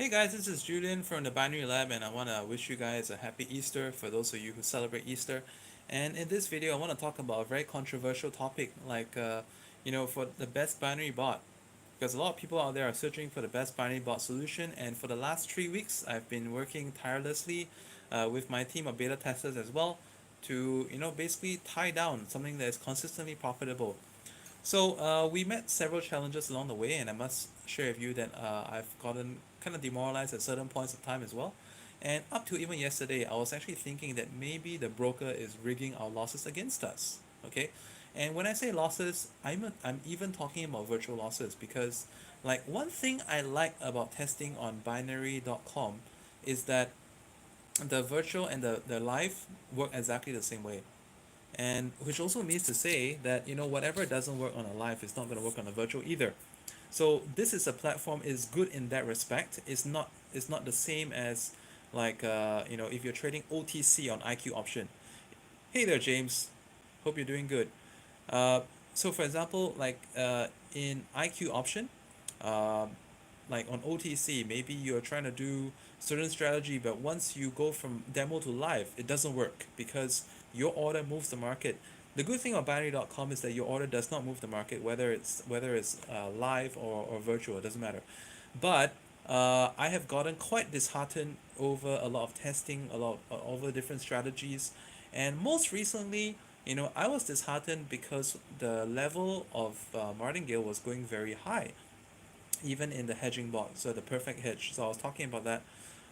Hey guys, this is Julian from the Binary Lab, and I want to wish you guys a happy Easter for those of you who celebrate Easter. And in this video, I want to talk about a very controversial topic, like for the best binary bot, because a lot of people out there are searching for the best binary bot solution. And for the last 3 weeks, I've been working tirelessly with my team of beta testers as well to basically tie down something that is consistently profitable. So we met several challenges along the way, and I must share with you that I've gotten kind of demoralized at certain points of time as well. And up to even yesterday, I was actually thinking that maybe the broker is rigging our losses against us. Okay, and when I say losses, I'm even talking about virtual losses because, like, one thing I like about testing on binary.com is that the virtual and the live work exactly the same way, and which also means to say that whatever doesn't work on a live is not going to work on a virtual either. So this is a platform is good in that respect. It's not the same as like if you're trading OTC on IQ option. Hey there, James, hope you're doing good. uh, so for example, like in IQ option, um, like on OTC, maybe you're trying to do certain strategy, but once you go from demo to live, it doesn't work because your order moves the market. The good thing about binary.com is that your order does not move the market, whether it's live or virtual, it doesn't matter. But I have gotten quite disheartened over a lot of testing, over different strategies, and most recently, I was disheartened because the level of martingale was going very high, even in the hedging bot, so the perfect hedge. So I was talking about that,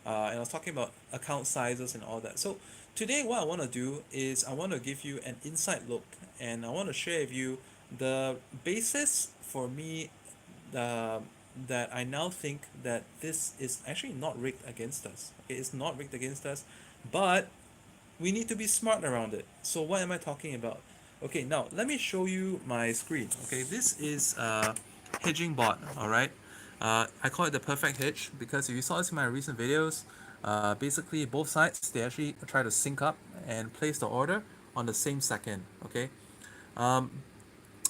and I was talking about account sizes and all that. So today, what I want to do is I want to give you an inside look, and I want to share with you the basis for me, uh, that I now think that this is actually not rigged against us. Okay, it's not rigged against us, but we need to be smart around it. So what am I talking about? Okay, now let me show you my screen. Okay, this is hedging bot. All right, I call it the perfect hedge because if you saw this in my recent videos, basically both sides they actually try to sync up and place the order on the same second. Okay, um,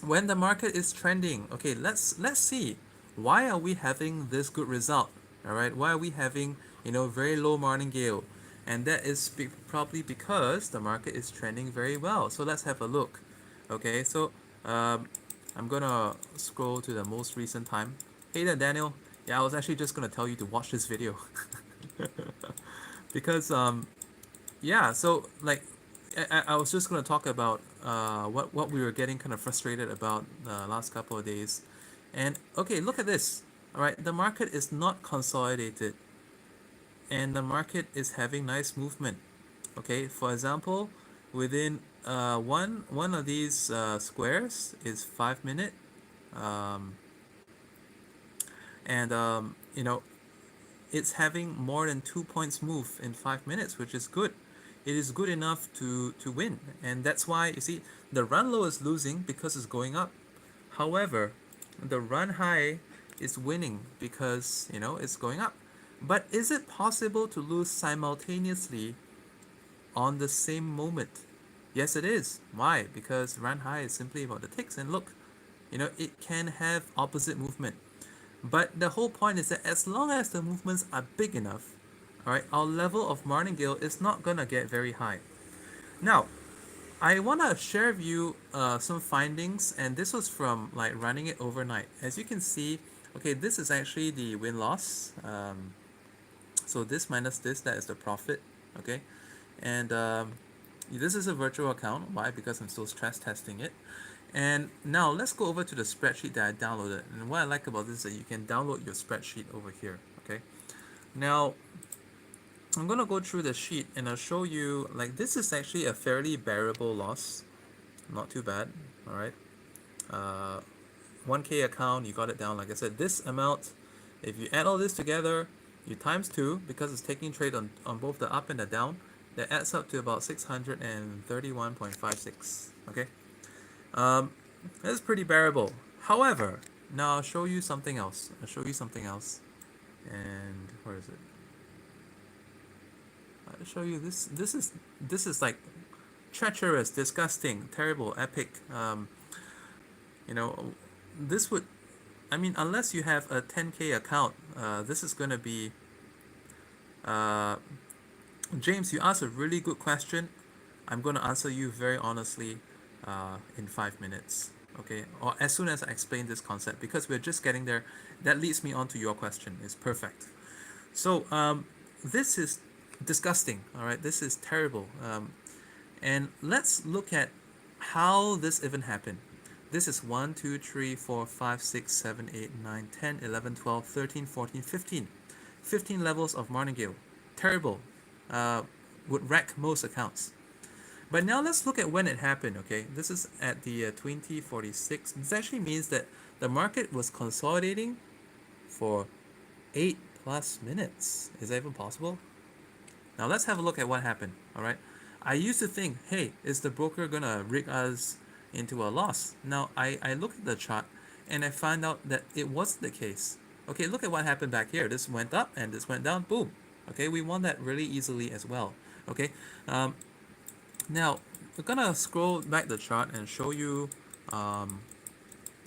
when the market is trending, okay, let's see, why are we having this good result? All right, why are we having very low martingale? And that is probably because the market is trending very well. So let's have a look. Okay, so um, I'm gonna scroll to the most recent time. Hey there, Daniel. Yeah, I was actually just gonna tell you to watch this video because yeah, so like I was just going to talk about what we were getting kind of frustrated about the last couple of days. And okay, look at this. All right, the market is not consolidated, and the market is having nice movement. Okay, for example, within one of these squares is 5 minute, um, and it's having more than 2 points move in 5 minutes, which is good. It is good enough to win, and that's why you see the run low is losing because it's going up. However, the run high is winning because it's going up. But is it possible to lose simultaneously on the same moment? Yes, it is. Why? Because run high is simply about the ticks, and look, it can have opposite movement. But the whole point is that as long as the movements are big enough, all right, our level of martingale is not gonna get very high. Now, I wanna share with you some findings, and this was from like running it overnight. As you can see, okay, this is actually the win loss. So this minus this, that is the profit. Okay, and this is a virtual account. Why? Because I'm still stress testing it. And now let's go over to the spreadsheet that I downloaded. And what I like about this is that you can download your spreadsheet over here. Okay. Now I'm gonna go through the sheet and I'll show you, like, this is actually a fairly bearable loss. Not too bad. All right. Uh, 1K account, you got it down. Like I said, this amount, if you add all this together, you times two because it's taking trade on both the up and the down. That adds up to about 631.56. Okay. Um, that's pretty bearable. However, now I'll show you something else. I'll show you something else. And where is it? I'll show you this. This is like treacherous, disgusting, terrible, epic. You know, this would, I mean, unless you have a 10K account, this is gonna be James, you asked a really good question. I'm going to answer you very honestly in 5 minutes. Okay, or as soon as I explain this concept, because we're just getting there. That leads me on to your question. It's perfect. So this is disgusting. All right, this is terrible. And let's look at how this even happened. This is 1, 2, 3, 4, 5, 6, 7, 8, 9, 10, 11, 12, 13, 14, 15. 15 levels of martingale. Terrible. Uh, would wreck most accounts. But now let's look at when it happened, okay? This is at the 2046. This actually means that the market was consolidating for 8 plus minutes. Is that even possible? Now let's have a look at what happened, all right? I used to think, hey, is the broker gonna rig us into a loss? Now I look at the chart and I find out that it wasn't the case. Okay, look at what happened back here. This went up and this went down, boom. Okay, we won that really easily as well. Okay, now we're gonna scroll back the chart and show you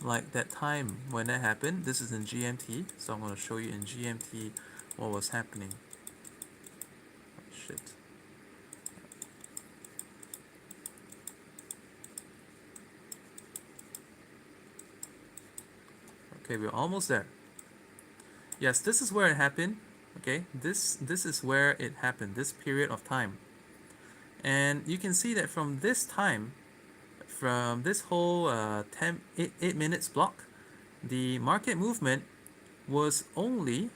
like that time when that happened. This is in GMT, so I'm gonna show you in GMT what was happening. Oh, shit. Okay, we're almost there. Yes, this is where it happened. Okay, this is where it happened, this period of time. And you can see that from this time, from this whole 8 minutes block, the market movement was only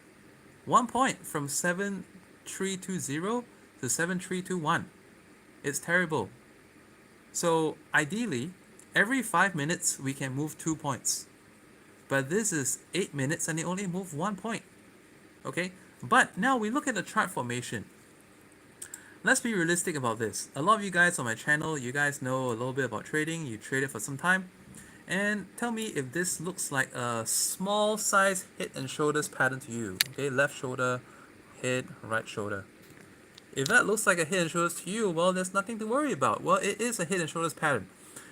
1 point from 7320 to 7321. It's terrible. So ideally, every 5 minutes we can move 2 points. But this is 8 minutes and it only moved 1 point. Okay? But now we look at the chart formation. Let's be realistic about this. A lot of you guys on my channel, you guys know a little bit about trading. You traded for some time. And tell me if this looks like a small size head and shoulders pattern to you. Okay, left shoulder, head, right shoulder. If that looks like a head and shoulders to you, well, there's nothing to worry about. Well, it is a head and shoulders pattern.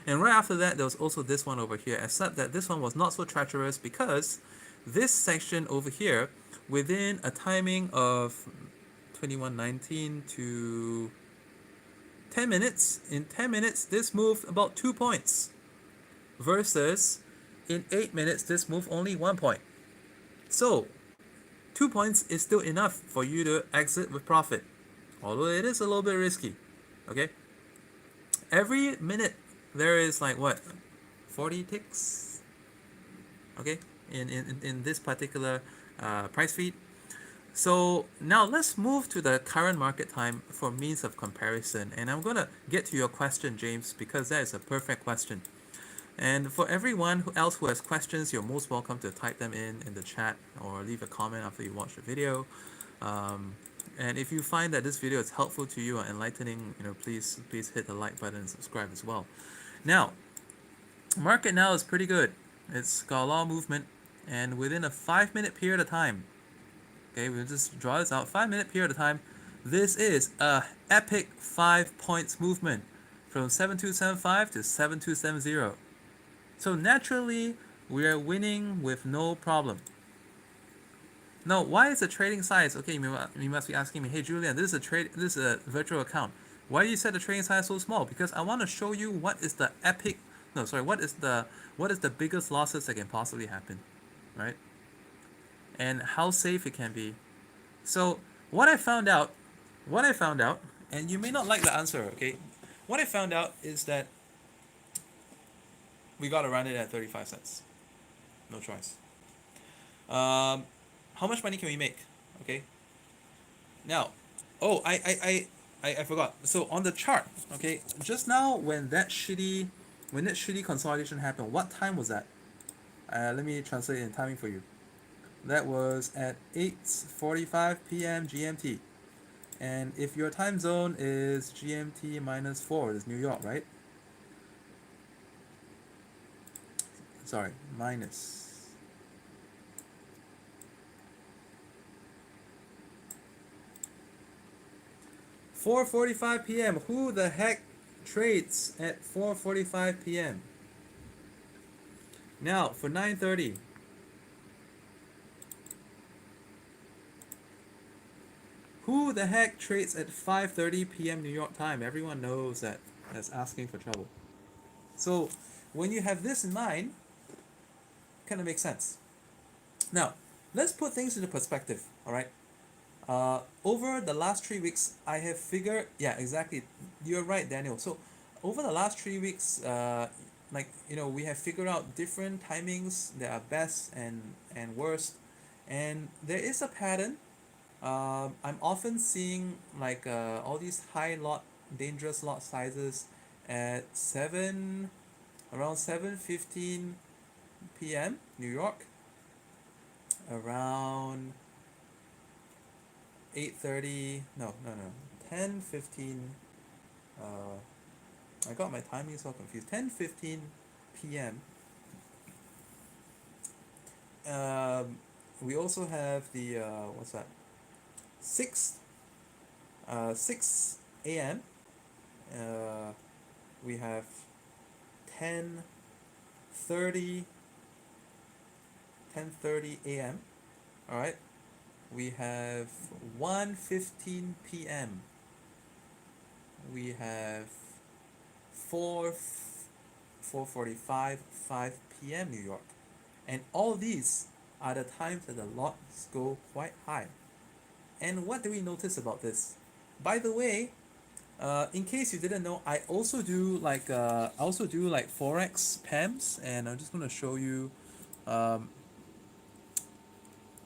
And right after that, there was also this one over here, except that this one was not so treacherous because this section over here, within a timing of 2119 to 10 minutes, in 10 minutes, this moved about 2 points. Versus in 8 minutes, this moved only 1 point. So 2 points is still enough for you to exit with profit, although it is a little bit risky. Okay, every minute there is like what, 40 ticks. Okay, in this particular price feed. So now let's move to the current market time for means of comparison, and I'm gonna get to your question, James, because that is a perfect question. And for everyone else who has questions, you're most welcome to type them in the chat or leave a comment after you watch the video. And if you find that this video is helpful to you or enlightening, please hit the like button and subscribe as well. Now, market now is pretty good. It's got a lot of movement, and within a 5-minute period of time, okay, we'll just draw this out. 5-minute period of time, this is a epic 5 points movement from 7275 to 7270. So naturally, we are winning with no problem. Now, why is the trading size? Okay, you must be asking me, hey Julian, this is a virtual account. Why do you set the trading size so small? Because I want to show you what is the what is the biggest losses that can possibly happen, right? And how safe it can be. So what I found out, and you may not like the answer, okay? What I found out is that we gotta run it at 35 cents. No choice. How much money can we make? Okay. Now, I forgot. So on the chart, okay, just now when that shitty consolidation happened, what time was that? Let me translate it in timing for you. That was at 8:45 p.m. GMT. And if your time zone is GMT minus 4, it's New York, right? Sorry, minus. (4:45 p.m.) Who the heck trades at 4:45 p.m.? Now for 9:30. Who Who the heck trades at 5:30 p.m. New York time? Everyone knows that. That's asking for trouble. So when you have this in mind, kind of makes sense. Now, let's put things into perspective, all right? Over the last 3 weeks, I have figured, yeah, exactly. You're right, Daniel. So, over the last 3 weeks, we have figured out different timings that are best and worst, and there is a pattern. I'm often seeing all these high lot, dangerous lot sizes at around 7:15 p.m. New York, around 8:30, no, 10:15. uh, I got my timing so confused. 10:15 p.m. We also have the what's that, 6 a.m. We have 10:30 a.m. All right. We have 1:15 p.m. We have 4:45 5 p.m. New York. And all these are the times that the lots go quite high. And what do we notice about this? By the way, in case you didn't know, I also do forex PAMs, and I'm just going to show you um,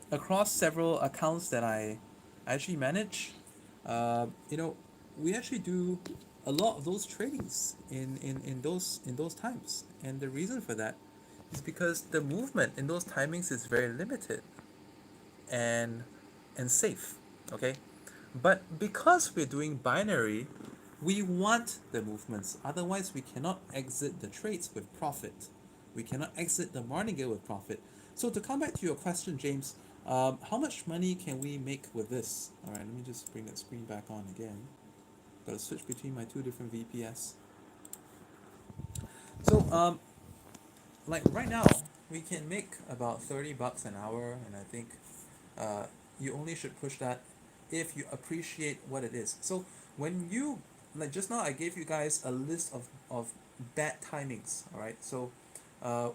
across several accounts that I actually manage. You know, we actually do a lot of those tradings in those times, and the reason for that is because the movement in those timings is very limited and safe. Okay, but because we're doing binary, we want the movements. Otherwise, we cannot exit the trades with profit. We cannot exit the martingale with profit. So to come back to your question, James, how much money can we make with this? All right, let me just bring that screen back on again. Got to switch between my two different VPS. So like right now, we can make about $30 an hour, and I think uh, you only should push that if you appreciate what it is. So when you, like just now, I gave you guys a list of bad timings. All right, so uh,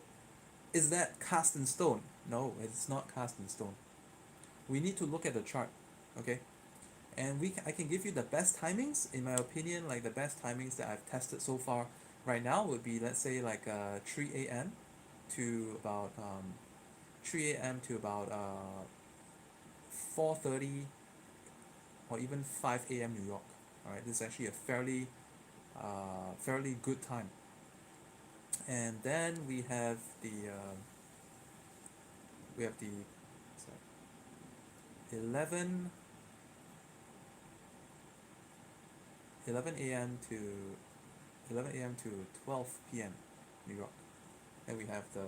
is that cast in stone? No, it's not cast in stone. We need to look at the chart, okay? And I can give you the best timings, in my opinion. Like the best timings that I've tested so far right now would be, let's say, 3 a.m. to about 3 a.m. to about 4:30 or even 5 a.m. New York. All right, this is actually a fairly good time. And then we have the sorry, 11 a.m. to 12 p.m. New York. And we have the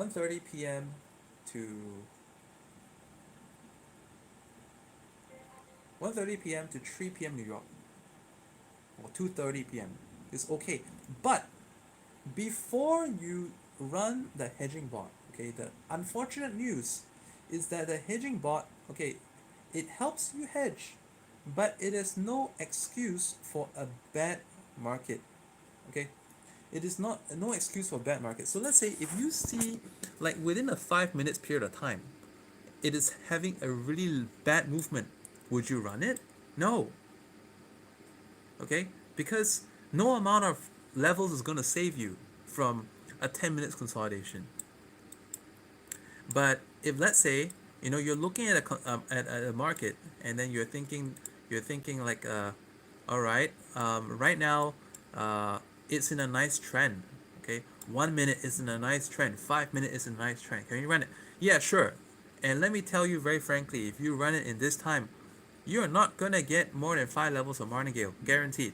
1:30 p.m. to 3 p.m. New York, or 2:30 p.m. is okay. But before you run the hedging bot, okay, the unfortunate news is that the hedging bot, okay, it helps you hedge, but it is no excuse for a bad market. Okay, it is not no excuse for bad market. So let's say if you see, like within a 5 minutes period of time, it is having a really bad movement, would you run it? No. Okay, because no amount of levels is going to save you from a 10 minutes consolidation. But if, let's say, you're looking at a market, and then you're thinking like, all right, right now it's in a nice trend. Okay, 1 minute is in a nice trend, 5 minutes is in a nice trend. Can you run it? Yeah, sure. And let me tell you very frankly, if you run it in this time, you're not gonna get more than 5 levels of martingale, guaranteed.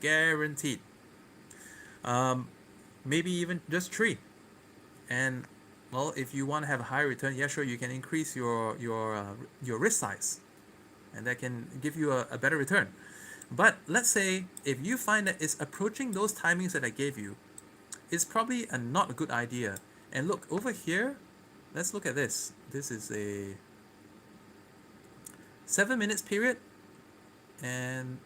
Guaranteed. Maybe even just 3. And well, if you want to have a higher return, yeah, sure, you can increase your risk size, and that can give you a better return. But let's say if you find that it's approaching those timings that I gave you, it's probably not a good idea. And look over here, let's look at this. This is a 7 minutes period, and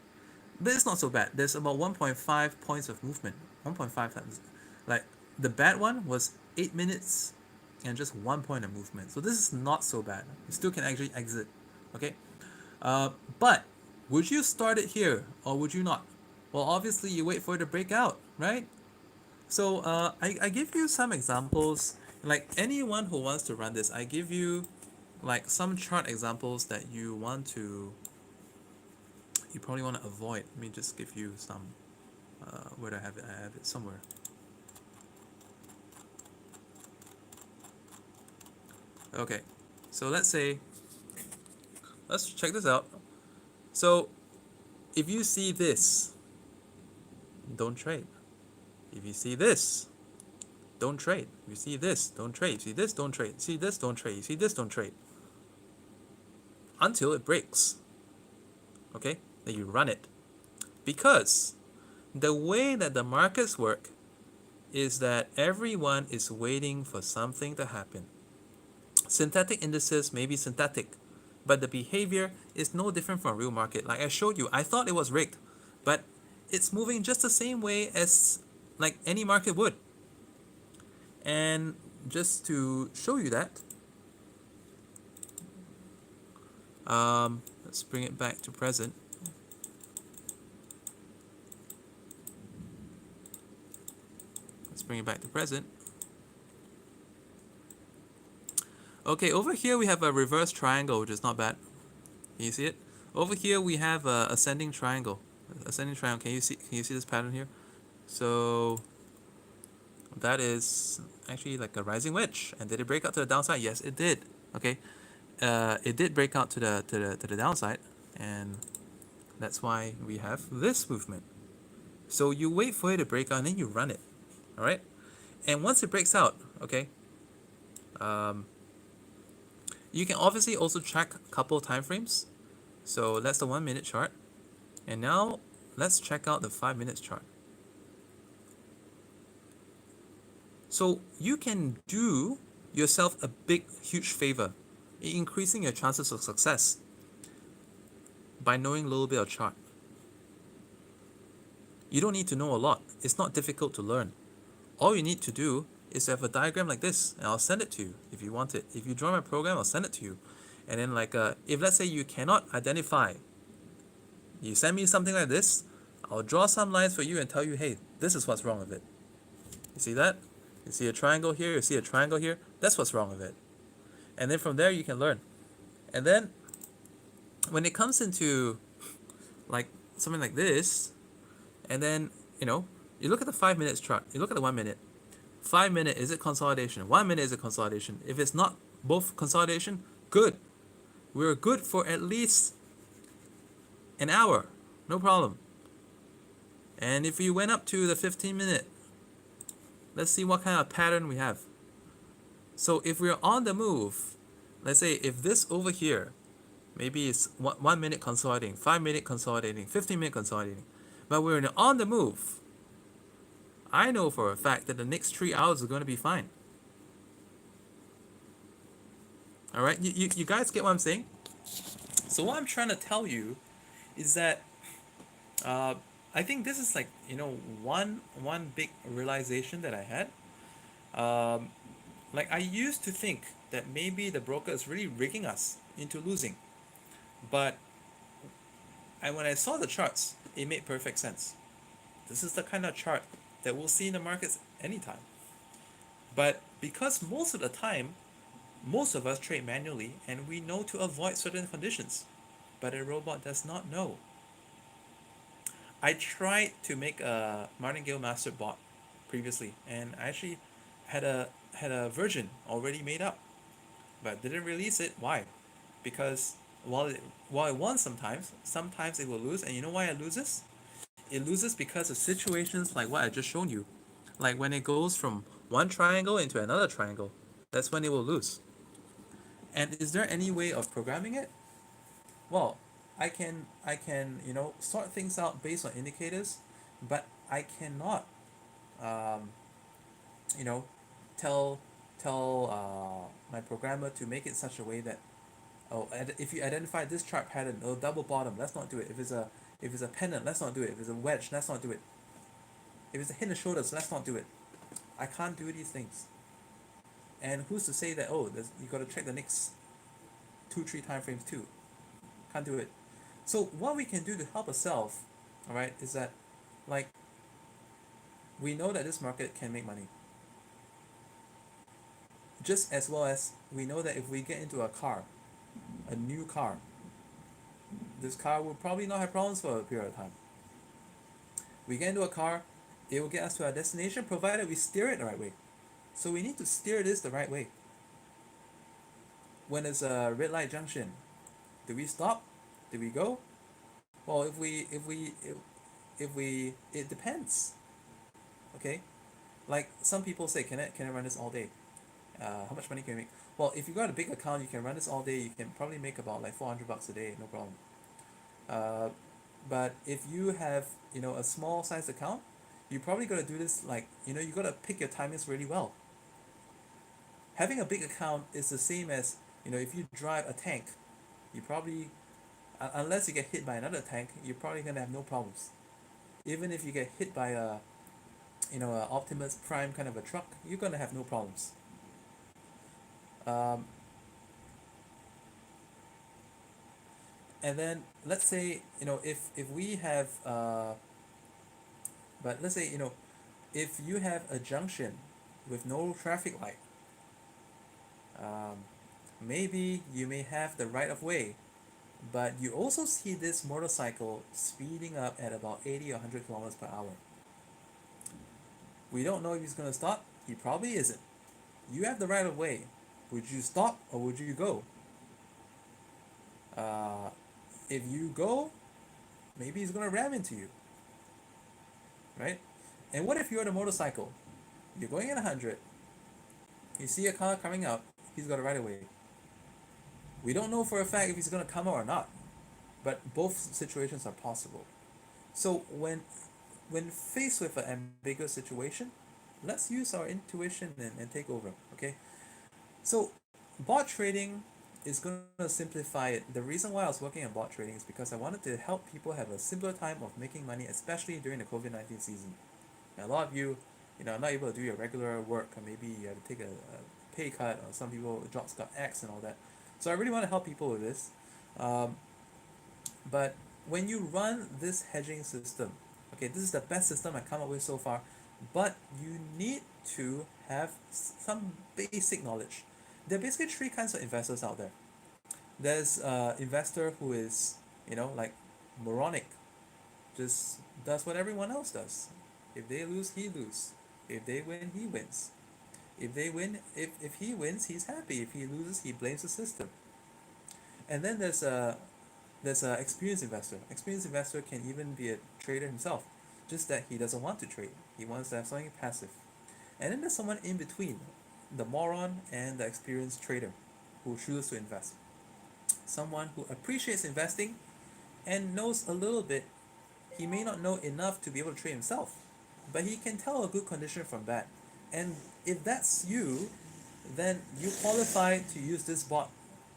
this is not so bad. There's about 1.5 points of movement. 1.5 times. Like the bad one was 8 minutes and just 1 point of movement. So this is not so bad. You still can actually exit. Okay. But would you start it here or would you not? Well, obviously you wait for it to break out, right? So I give you some examples. Like anyone who wants to run this, I give you like some chart examples that you probably want to avoid. Let me just give you some. Where do I have it? I have it somewhere. Okay, so let's check this out. So if you see this, don't trade. If you see this, don't trade. If you see this, don't trade. You see this, don't trade. You see this, don't trade. You see this, don't trade. Until it breaks. Okay, then you run it. Because the way that the markets work is that everyone is waiting for something to happen. Synthetic indices may be synthetic, but the behavior is no different from a real market. Like I showed you, I thought it was rigged, but it's moving just the same way as like any market would. And just to show you that, let's bring it back to present. Let's bring it back to present. Okay, over here we have a reverse triangle, which is not bad. Can you see it? Over here we have a ascending triangle. Ascending triangle. Can you see this pattern here? So that is actually like a rising wedge. And did it break out to the downside? Yes, it did. Okay, it did break out to the downside, and that's why we have this movement. So you wait for it to break out and then you run it. All right, and once it breaks out, okay, you can obviously also track a couple time frames. So that's the 1 minute chart, and now let's check out the 5 minutes chart. So you can do yourself a big, huge favor in increasing your chances of success by knowing a little bit of chart. You don't need to know a lot. It's not difficult to learn. All you need to do is to have a diagram like this, and I'll send it to you if you want it. If you join my program, I'll send it to you. And then if let's say you cannot identify, you send me something like this, I'll draw some lines for you and tell you, hey, this is what's wrong with it. You see that? You see a triangle here, you see a triangle here, that's what's wrong with it. And then from there you can learn. And then when it comes into like something like this, and then you look at the 5 minutes chart, you look at the 1 minute. 5 minute, is it consolidation? 1 minute, is it consolidation? If it's not both consolidation, good. We're good for at least an hour, no problem. And if you went up to the 15 minute, let's see what kind of pattern we have. So if we're on the move, let's say if this over here, maybe it's 1 minute consolidating, 5 minute consolidating, 15 minute consolidating, but we're on the move, I know for a fact that the next 3 hours are going to be fine. All right, you guys get what I'm saying? So what I'm trying to tell you is that I think this is like one big realization that I had. Like I used to think that maybe the broker is really rigging us into losing, but when I saw the charts, it made perfect sense. This is the kind of chart that we'll see in the markets anytime. But because most of the time, most of us trade manually and we know to avoid certain conditions, but a robot does not know. I tried to make a Martingale Master bot previously, and I actually had a version already made up, but didn't release it. Why? Because while it won sometimes it will lose, and you know why it loses? It loses because of situations like what I just shown you, like when it goes from one triangle into another triangle. That's when it will lose. And is there any way of programming it? Well, I can sort things out based on indicators, but I cannot um, you know tell tell my programmer to make it such a way that, oh, if you identify this chart pattern, oh, double bottom, let's not do it. If it's a pennant, let's not do it. If it's a wedge, let's not do it. If it's a head and shoulders, let's not do it. I can't do these things. And who's to say that, oh, you got to check the next 2 3 time frames too? Can't do it. So what we can do to help ourselves, all right, is that, like, we know that this market can make money. Just as well as we know that if we get into a car, a new car, this car will probably not have problems for a period of time. We get into a car, it will get us to our destination provided we steer it the right way. So we need to steer this the right way. When it's a red light junction, do we stop? Do we go? Well, if we it depends. Okay, like some people say, can I run this all day? How much money can you make? Well, if you got a big account, you can run this all day. You can probably make about like $400 a day, no problem. Uh, but if you have, a small size account, you probably got to do this, like, you got to pick your timings really well. Having a big account is the same as, if you drive a tank, you probably, unless you get hit by another tank, you're probably gonna have no problems. Even if you get hit by a Optimus Prime kind of a truck, you're gonna have no problems. Um, and then let's say, if we have but let's say, if you have a junction with no traffic light, um, maybe you may have the right of way, but you also see this motorcycle speeding up at about 80 or 100 kilometers per hour. We don't know if he's going to stop. He probably isn't. You have the right of way. Would you stop or would you go? Uh, if you go, maybe he's going to ram into you, right? And what if you're on a motorcycle? You're going at 100. You see a car coming up. He's got a right of way. We don't know for a fact if he's going to come out or not, but both situations are possible. So when faced with an ambiguous situation, let's use our intuition and take over. Okay, so bot trading is going to simplify it. The reason why I was working on bot trading is because I wanted to help people have a simpler time of making money, especially during the COVID-19 season. And a lot of you, are not able to do your regular work, or maybe you have to take a pay cut, or some people jobs got axed and all that. So I really want to help people with this. Um, but when you run this hedging system, okay, this is the best system I come up with so far, but you need to have some basic knowledge. There are basically three kinds of investors out there. There's an investor who is, like, moronic, just does what everyone else does. If they lose, he loses. If they win, he wins. If he wins, he's happy. If he loses, he blames the system. And then there's a experienced investor. Experienced investor can even be a trader himself, just that he doesn't want to trade. He wants to have something passive. And then there's someone in between, the moron and the experienced trader, who chooses to invest. Someone who appreciates investing and knows a little bit. He may not know enough to be able to trade himself, but he can tell a good condition from bad. And if that's you, then you qualify to use this bot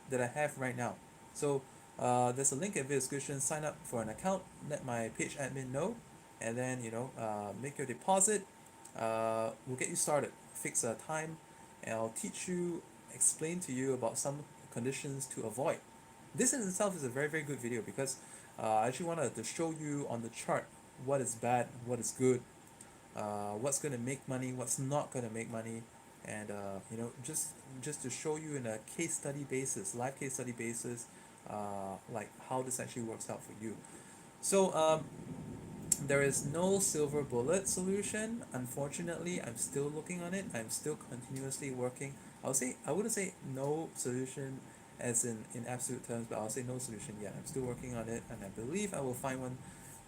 that I have right now. So there's a link in the description. Sign up for an account, let my page admin know, and then make your deposit. We'll get you started. Fix a time, and I'll teach you, explain to you about some conditions to avoid. This in itself is a very, very good video because I actually wanted to show you on the chart what is bad, what is good, what's going to make money, what's not going to make money, and just to show you in a case study basis, live case study basis, like how this actually works out for you. So there is no silver bullet solution. Unfortunately, I'm still looking on it. I'm still continuously working. I wouldn't say no solution as in absolute terms, but I'll say no solution yet. I'm still working on it, and I believe I will find one,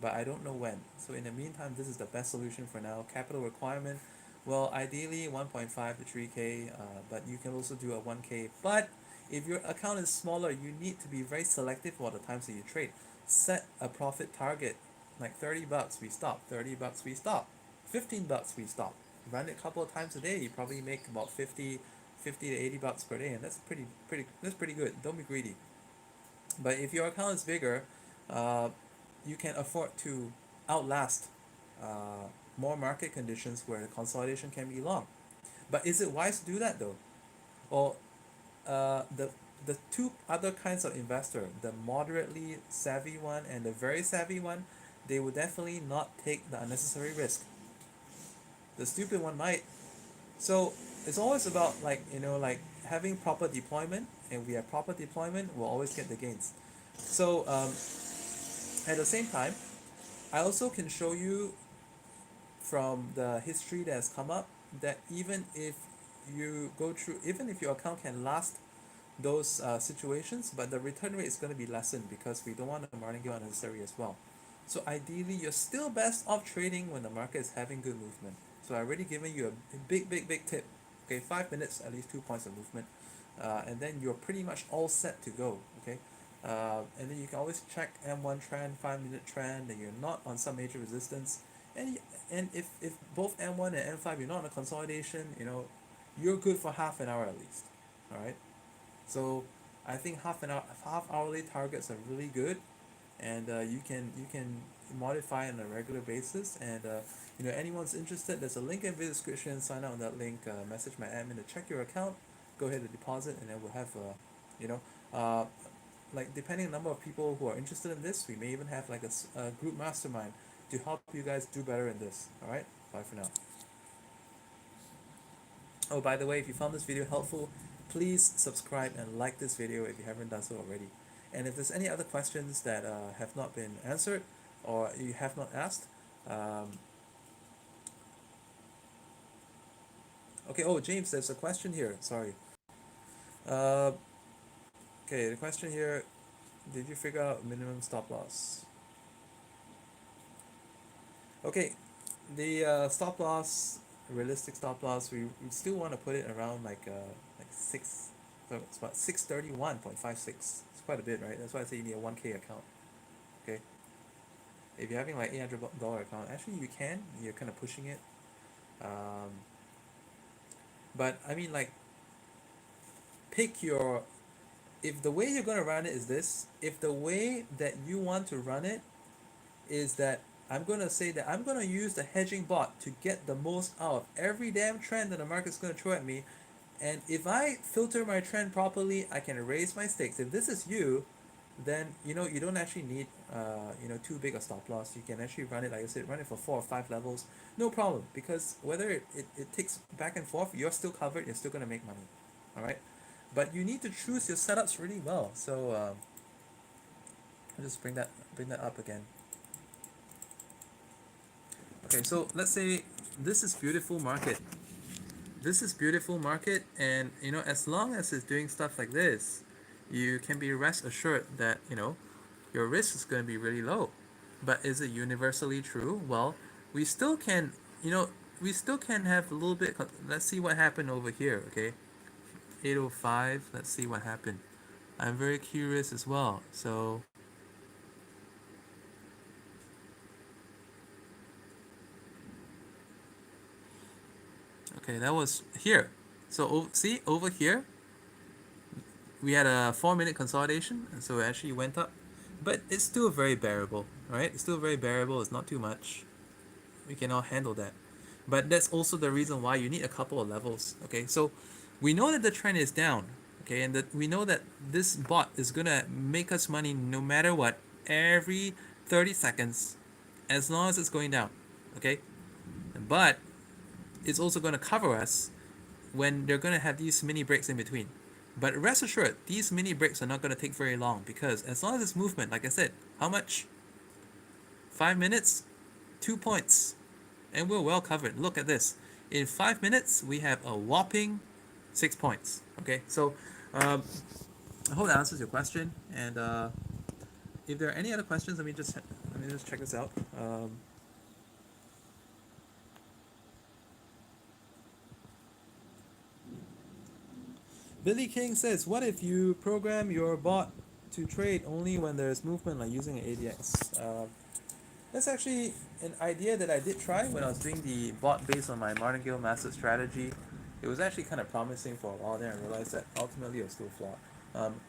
but I don't know when. So in the meantime, this is the best solution for now. Capital requirement, well, ideally 1.5 to 3K, but you can also do a 1K. But if your account is smaller, you need to be very selective for the times that you trade. Set a profit target, like $30 we stop, $30 we stop, $15 we stop. Run it a couple of times a day, you probably make about 50 50 to 80 bucks per day, and that's pretty good. Don't be greedy. But if your account is bigger, uh, you can afford to outlast more market conditions where the consolidation can be long. But is it wise to do that though? Well, the two other kinds of investor, the moderately savvy one and the very savvy one, they will definitely not take the unnecessary risk. The stupid one might. So it's always about like having proper deployment, and we have proper deployment, we'll always get the gains. So at the same time, I also can show you from the history that has come up that even if you go through, even if your account can last those situations, but the return rate is going to be lessened because we don't want the martingale unnecessary as well. So ideally, you're still best off trading when the market is having good movement. So I've already given you a big tip. Okay, 5 minutes, at least 2 points of movement, and then you're pretty much all set to go. Okay, and then you can always check M1 trend, 5 minute trend, and you're not on some major resistance. And and if both M1 and M5 you're not on a consolidation, you're good for half an hour at least. All right. So I think half hourly targets are really good, and you can modify on a regular basis. And anyone's interested, there's a link in the description. Sign out on that link. Message my admin to check your account. Go ahead and deposit, and then we'll have you know uh, like depending on the number of people who are interested in this, we may even have like a group mastermind to help you guys do better in this. All right. Bye for now. Oh, by the way, if you found this video helpful, please subscribe and like this video if you haven't done so already. And if there's any other questions that have not been answered or you have not asked, um, okay, oh, James, there's a question here. Sorry. Uh, okay, the question here, did you figure out minimum stop loss? Okay, the stop loss, realistic stop loss, we still want to put it around like six, so it's about 631.56. It's quite a bit, right? That's why I say you need a 1K account. Okay, if you're having like $800 account, actually you can. You're kind of pushing it, um, but I mean like pick your. If the way you're gonna run it is this, if the way that you want to run it is that I'm gonna say that I'm gonna use the hedging bot to get the most out of every damn trend that the market's gonna throw at me. And if I filter my trend properly, I can raise my stakes. If this is you, then you don't actually need too big a stop loss. You can actually run it, like I said, run it for 4 or 5 levels, no problem. Because whether it ticks back and forth, you're still covered. You're still gonna make money. All right, but you need to choose your setups really well. So I'll just bring that up again. Okay, so let's say this is beautiful market. This is beautiful market, and as long as it's doing stuff like this, you can be rest assured that your risk is going to be really low. But is it universally true? Well, we still can we still can have a little bit. Let's see what happened over here. Okay, 805. Let's see what happened. I'm very curious as well. So okay, that was here. So see over here, we had a 4 minute consolidation, and so it actually went up, but it's still very bearable, right? It's still very bearable. It's not too much. We can all handle that, but that's also the reason why you need a couple of levels. Okay, so we know that the trend is down. Okay, and that we know that this bot is gonna make us money no matter what, every 30 seconds, as long as it's going down. Okay, but it's also gonna cover us when they're gonna have these mini breaks in between. But rest assured, these mini breaks are not going to take very long, because as long as it's movement, like I said, how much? 5 minutes, 2 points, and we're well covered. Look at this. In 5 minutes, we have a whopping 6 points. Okay, so I hope that answers your question. And if there are any other questions, let me just check this out. Billy King says, what if you program your bot to trade only when there's movement, like using an ADX? That's actually an idea that I did try when I was doing the bot based on my martingale master strategy. It was actually kind of promising for a while, then I realized that ultimately it was still flawed. Um,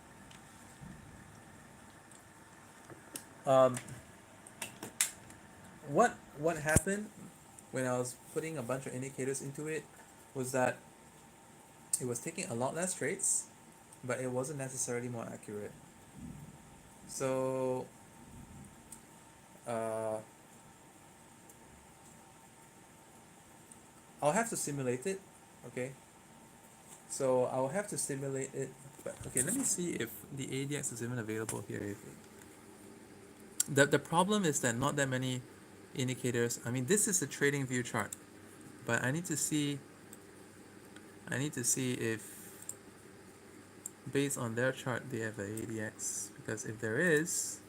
um, what happened when I was putting a bunch of indicators into it was that it was taking a lot less trades, but it wasn't necessarily more accurate. So uh, I'll have to simulate it, okay? So I'll have to simulate it. But okay, let me see if the ADX is even available here. The problem is that not that many indicators. I mean, this is a trading view chart, but I need to see if based on their chart they have a ADX, because if there is,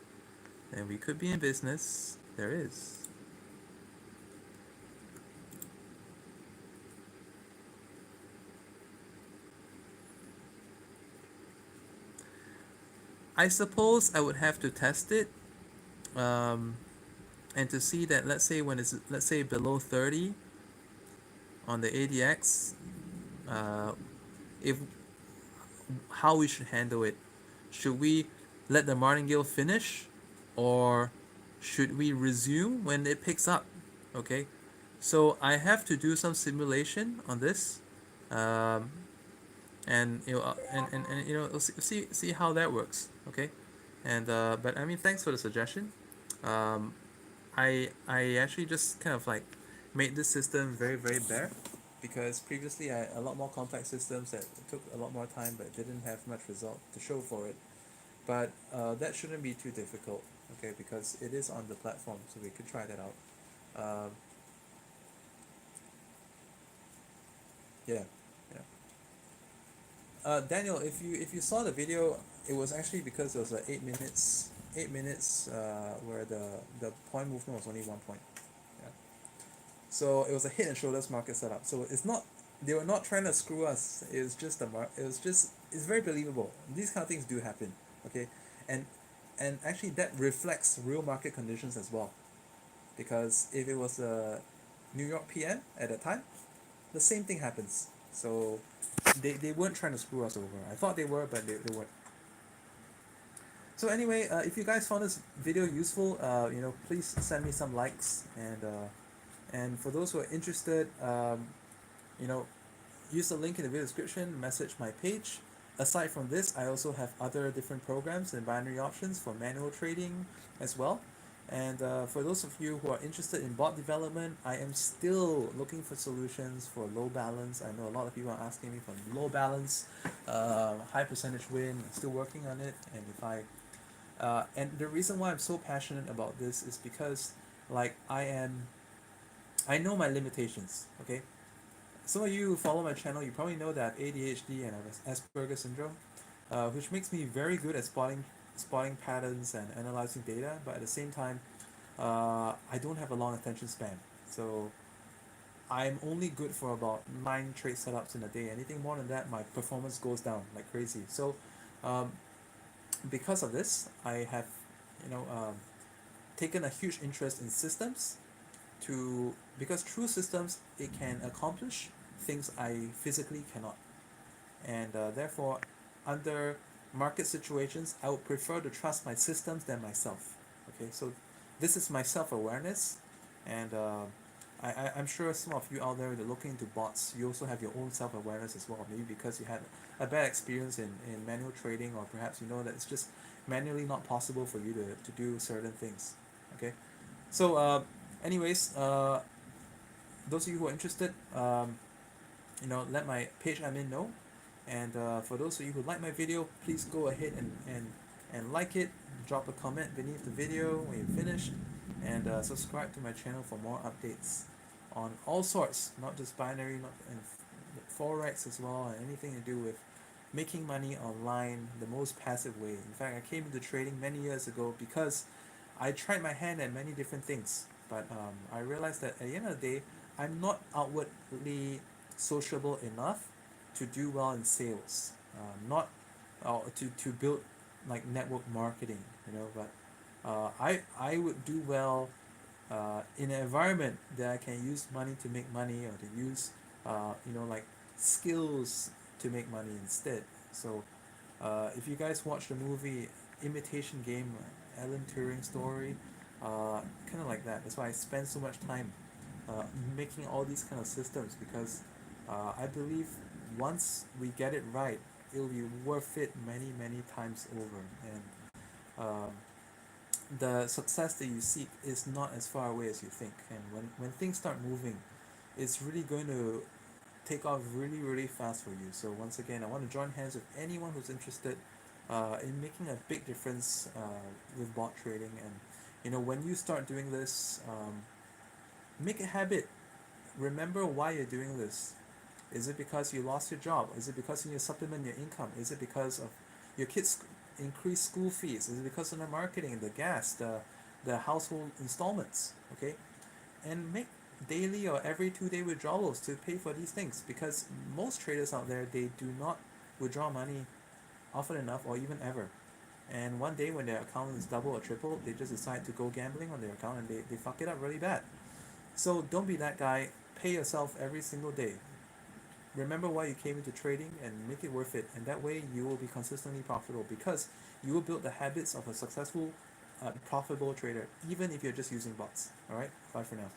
then we could be in business. There is. I suppose I would have to test it, um, and to see that, let's say when it's, let's say, below 30 on the ADX, uh, if how we should handle it. Should we let the martingale finish, or should we resume when it picks up? Okay, so I have to do some simulation on this, um, and see how that works. Okay, and but I mean, thanks for the suggestion. Um, I actually just kind of like made this system very bare, because previously I had a lot more complex systems that took a lot more time but didn't have much result to show for it. But that shouldn't be too difficult, okay, because it is on the platform, so we could try that out. Um, yeah, yeah. Daniel, if you saw the video, it was actually because it was like 8 minutes, 8 minutes where the point movement was only 1 point. Yeah. So it was a head and shoulders market setup. So it's not, they were not trying to screw us. It was just it was just, it's very believable. These kind of things do happen, okay, and actually that reflects real market conditions as well. Because if it was a New York PM at that time, the same thing happens. So they weren't trying to screw us over. I thought they were, but they weren't. So anyway, if you guys found this video useful, please send me some likes, and for those who are interested, you know, use the link in the video description, message my page. Aside from this, I also have other different programs and binary options for manual trading as well. And for those of you who are interested in bot development, I am still looking for solutions for low balance. I know a lot of people are asking me for low balance, high percentage win. I'm still working on it. And if I and the reason why I'm so passionate about this is because, like, I know my limitations. Okay, some of you who follow my channel, you probably know that I have ADHD and I have Asperger's syndrome, which makes me very good at spotting patterns and analyzing data. But at the same time, I don't have a long attention span. So I'm only good for about 9 trade setups in a day. Anything more than that, my performance goes down like crazy. So um, because of this, I have, you know, um, taken a huge interest in systems, to because through systems it can accomplish things I physically cannot, and therefore, under market situations, I would prefer to trust my systems than myself. Okay, so this is my self-awareness, and I'm sure some of you out there that are looking into bots, you also have your own self-awareness as well. Maybe because you had a bad experience in manual trading, or perhaps you know that it's just manually not possible for you to do certain things. Okay, so anyways, those of you who are interested, let my page admin know. And for those of you who like my video, please go ahead and like it, drop a comment beneath the video when you finish, and subscribe to my channel for more updates on all sorts, not just binary, not and forex as well, and anything to do with making money online the most passive way. In fact, I came into trading many years ago because I tried my hand at many different things, but I realized that at the end of the day, I'm not outwardly sociable enough to do well in sales, not to build like network marketing, but I would do well in an environment that I can use money to make money, or to use like skills to make money instead. So if you guys watch the movie Imitation Game, Alan Turing story, kind of like that. That's why I spend so much time uh, making all these kind of systems, because I believe once we get it right, it'll be worth it many many times over. And um, the success that you seek is not as far away as you think. And when things start moving, it's really going to take off really really fast for you. So once again, I want to join hands with anyone who's interested in making a big difference with bot trading. And when you start doing this, make a habit. Remember why you're doing this. Is it because you lost your job? Is it because you need to supplement your income? Is it because of your kids' increased school fees? Is it because of the marketing, the gas, the household installments? Okay, and make daily or every 2 day withdrawals to pay for these things, because most traders out there, they do not withdraw money often enough or even ever. And one day when their account is double or triple, they just decide to go gambling on their account, and they fuck it up really bad. So don't be that guy. Pay yourself every single day. Remember why you came into trading and make it worth it. And that way you will be consistently profitable, because you will build the habits of a successful, profitable trader, even if you're just using bots. Alright, bye for now.